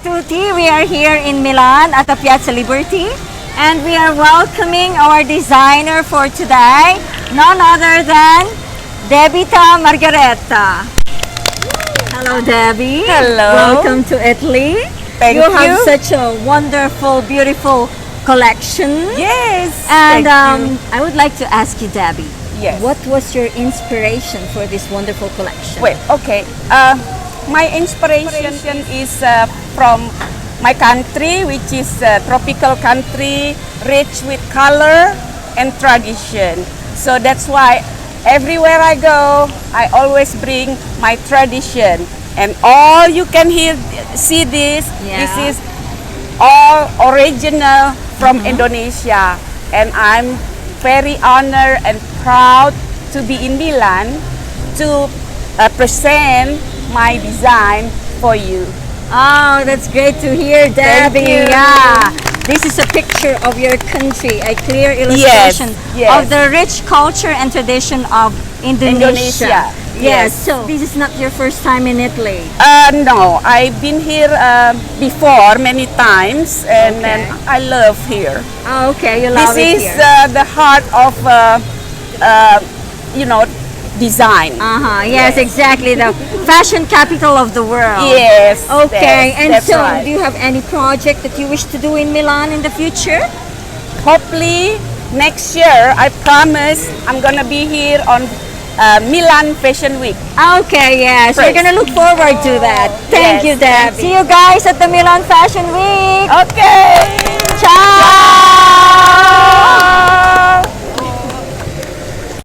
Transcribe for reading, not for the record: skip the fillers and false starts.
tutti. We are here in Milan at the Piazza Liberty, and we are welcoming our designer for today, none other than Debyta Margareta. Hello, Debbie. Hello. Welcome to Italy. Thank you. you. Have such a wonderful, beautiful collection. Yes. And thank you. I would like to ask you, Debbie. Yes. What was your inspiration for this wonderful collection? Wait. Okay. My inspiration is from my country, which is a tropical country, rich with color and tradition. So that's why everywhere I go, I always bring my tradition. And all you can see this. Yeah. This is all original from Indonesia, and I'm very honored and proud to be in Milan to present my design for you. Oh, that's great to hear, Debbie. Thank you. Yeah, this is a picture of your country, a clear illustration yes. of the rich culture and tradition of Indonesia. Yes. So this is not your first time in Italy. No, I've been here before many times, and, Okay. and I love here. Oh, okay, you love it This is here. the heart of design. Yes, exactly. The fashion capital of the world. Yes. Okay, yes, and that's so right. do you have any project that you wish to do in Milan in the future? Hopefully next year, I promise I'm gonna be here on Milan Fashion Week. Okay, yes, we're Praise. gonna look forward to that. Thank Yes, you, Debbie. thank See you guys at the Milan Fashion Week. Okay. Ciao.